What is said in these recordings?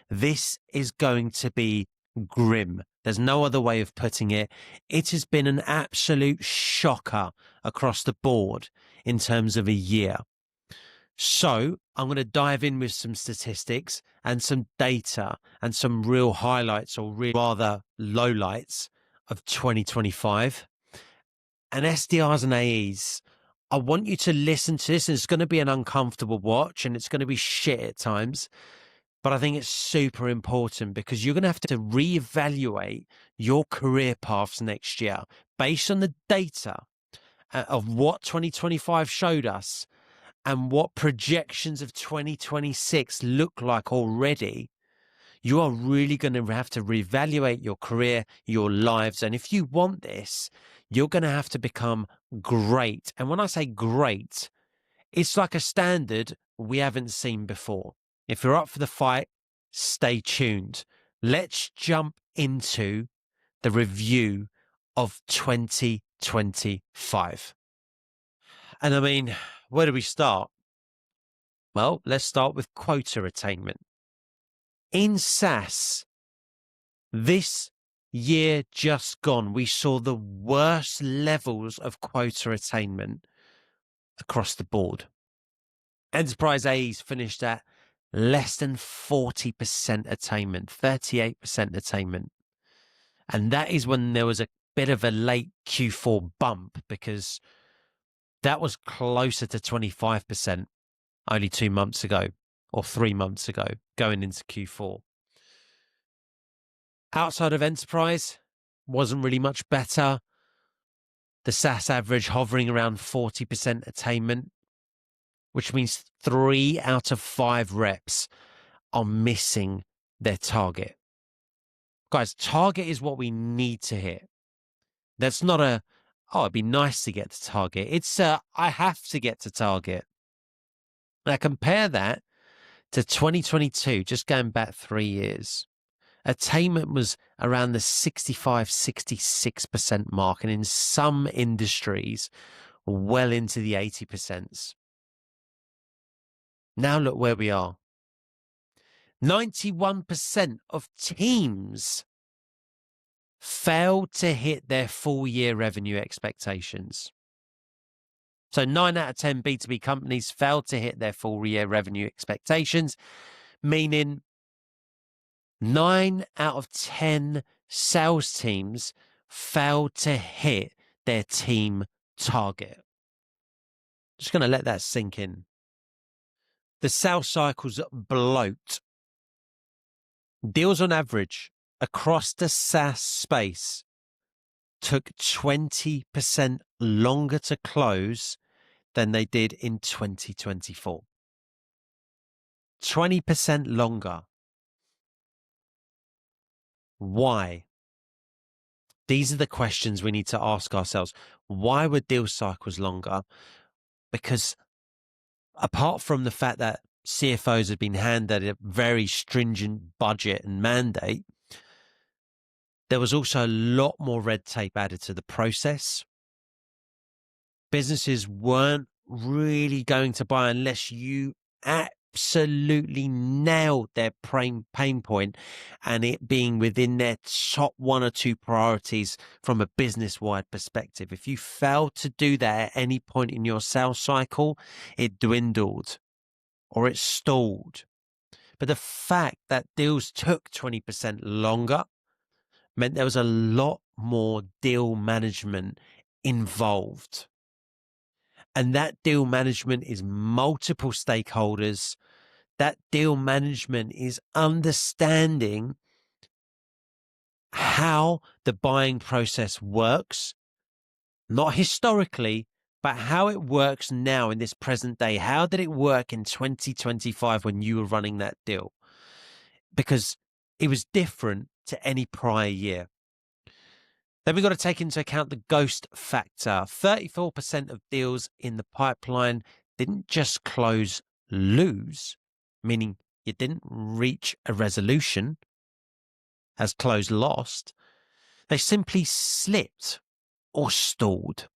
This is going to be grim. There's no other way of putting it. It has been an absolute shocker across the board in terms of a year. So I'm going to dive in with some statistics and some data and some real highlights, or rather lowlights, of 2025. And SDRs and AEs, I want you to listen to this. And it's going to be an uncomfortable watch and it's going to be shit at times. But I think it's super important because you're going to have to reevaluate your career paths next year based on the data of what 2025 showed us and what projections of 2026 look like already. You are really going to have to reevaluate your career, your lives. And if you want this, you're going to have to become great. And when I say great, it's like a standard we haven't seen before. If you're up for the fight, stay tuned. Let's jump into the review of 2025. And I mean, where do we start? Well, let's start with quota attainment. In SaaS, this year just gone, we saw the worst levels of quota attainment across the board. Enterprise AEs finished at less than 40% attainment, 38% attainment. And that is when there was a bit of a late Q4 bump, because that was closer to 25% only 2 months ago or 3 months ago going into Q4. Outside of enterprise, wasn't really much better. The SaaS average hovering around 40% attainment, which means 3 out of 5 reps are missing their target. Guys, target is what we need to hit. That's not it'd be nice to get to target. It's I have to get to target. Now compare that to 2022, just going back 3 years. Attainment was around the 65, 66% mark, and in some industries, well into the 80%. Now look where we are. 91% of teams failed to hit their full year revenue expectations. So 9 out of 10 B2B companies failed to hit their full year revenue expectations, meaning 9 out of 10 sales teams failed to hit their team target. Just going to let that sink in. The sales cycles bloat. Deals on average across the SaaS space took 20% longer to close than they did in 2024. 20% longer. Why? These are the questions we need to ask ourselves. Why were deal cycles longer? Because apart from the fact that CFOs have been handed a very stringent budget and mandate, there was also a lot more red tape added to the process. Businesses weren't really going to buy unless you absolutely nailed their pain point and it being within their top 1 or 2 priorities from a business-wide perspective. If you failed to do that at any point in your sales cycle, it dwindled or it stalled. But the fact that deals took 20% longer meant there was a lot more deal management involved. And that deal management is multiple stakeholders. That deal management is understanding how the buying process works, not historically, but how it works now in this present day. How did it work in 2025 when you were running that deal? Because it was different to any prior year. Then we've got to take into account the ghost factor. 34% of deals in the pipeline didn't just lose, meaning you didn't reach a resolution as close lost. They simply slipped or stalled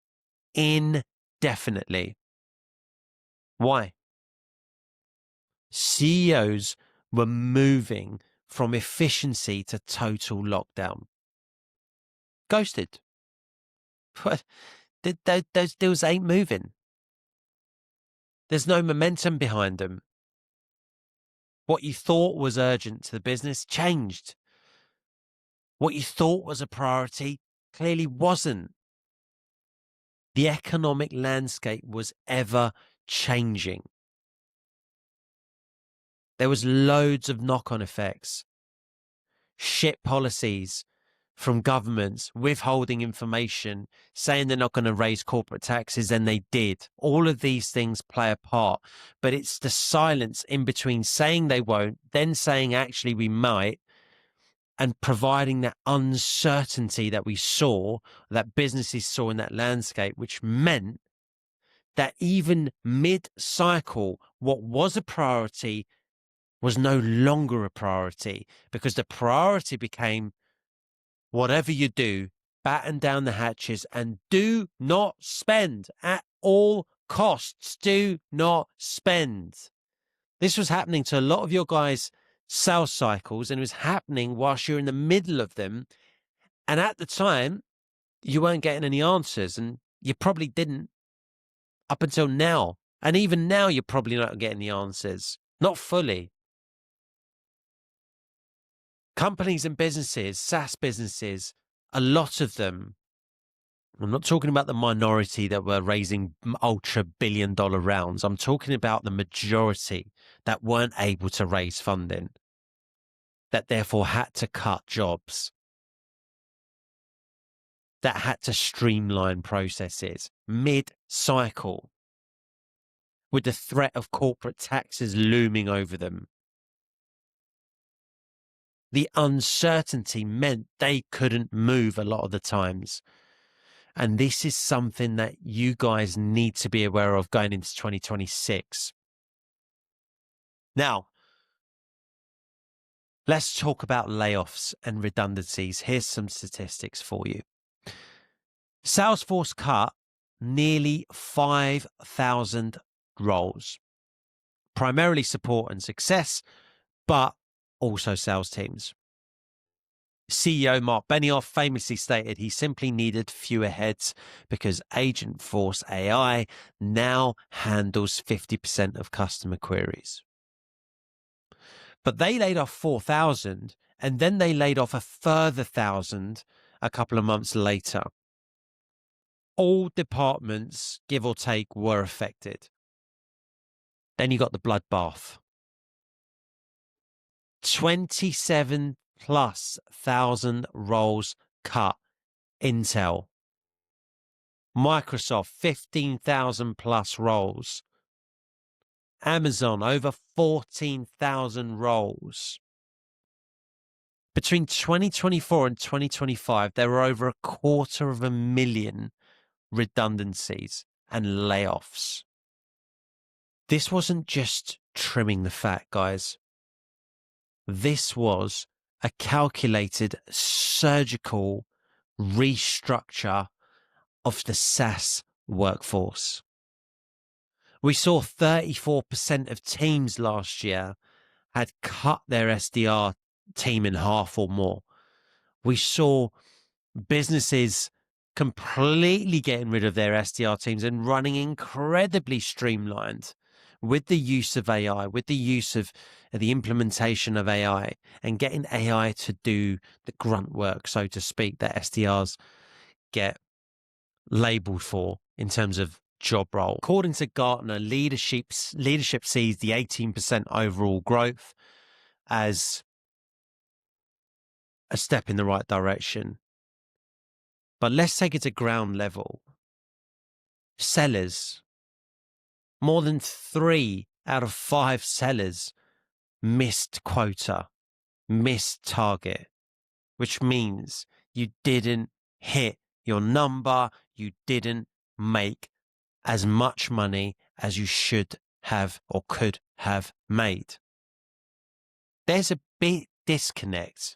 indefinitely. Why? CEOs were moving from efficiency to total lockdown. Ghosted. Those deals ain't moving. There's no momentum behind them. What you thought was urgent to the business changed. What you thought was a priority clearly wasn't. The economic landscape was ever changing. There was loads of knock-on effects. Shit policies from governments withholding information, saying they're not going to raise corporate taxes, and they did. All of these things play a part, but it's the silence in between saying they won't, then saying actually we might, and providing that uncertainty that we saw, that businesses saw in that landscape, which meant that even mid-cycle, what was a priority was no longer a priority, because the priority became, whatever you do, batten down the hatches and do not spend at all costs. Do not spend. This was happening to a lot of your guys' sales cycles, and it was happening whilst you're in the middle of them. And at the time, you weren't getting any answers, and you probably didn't up until now. And even now, you're probably not getting the answers. Not fully. Companies and businesses, SaaS businesses, a lot of them, I'm not talking about the minority that were raising ultra billion-dollar rounds. I'm talking about the majority that weren't able to raise funding, that therefore had to cut jobs, that had to streamline processes mid-cycle with the threat of corporate taxes looming over them. The uncertainty meant they couldn't move a lot of the times. And this is something that you guys need to be aware of going into 2026. Now, let's talk about layoffs and redundancies. Here's some statistics for you. Salesforce cut nearly 5,000 roles, primarily support and success, but also sales teams. CEO Mark Benioff famously stated he simply needed fewer heads because Agentforce AI now handles 50% of customer queries. But they laid off 4,000, and then they laid off a further 1,000 a couple of months later. All departments, give or take, were affected. Then you got the bloodbath. 27 plus 1,000 roles cut. Intel. Microsoft, 15,000 plus roles. Amazon, over 14,000 roles. Between 2024 and 2025, there were over 250,000 redundancies and layoffs. This wasn't just trimming the fat, guys. This was a calculated surgical restructure of the SaaS workforce. We saw 34% of teams last year had cut their SDR team in half or more. We saw businesses completely getting rid of their SDR teams and running incredibly streamlined with the use of AI, with the use of the implementation of AI, and getting AI to do the grunt work, so to speak, that SDRs get labeled for in terms of job role. According to Gartner, leadership sees the 18% overall growth as a step in the right direction. But let's take it to ground level. Sellers, more than 3 out of 5 sellers missed quota, missed target, which means you didn't hit your number, you didn't make as much money as you should have or could have made. There's a big disconnect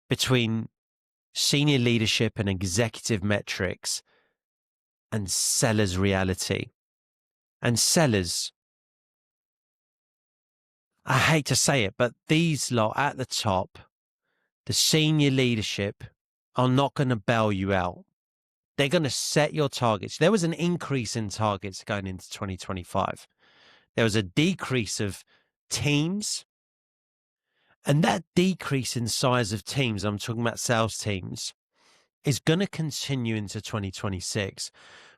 between senior leadership and executive metrics and sellers' reality. And sellers I hate to say it, but these lot at the top, the senior leadership, are not going to bail you out. They're going to set your targets. There was an increase in targets going into 2025. There was a decrease of teams. And that decrease in size of teams, I'm talking about sales teams, is going to continue into 2026.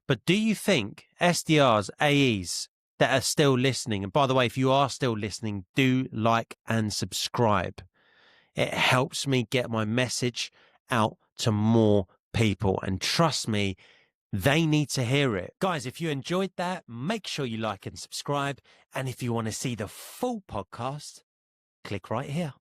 But do you think SDRs, AEs that are still listening, and by the way, if you are still listening, do like and subscribe. It helps me get my message out to more people. And trust me, they need to hear it. Guys, if you enjoyed that, make sure you like and subscribe. And if you want to see the full podcast, click right here.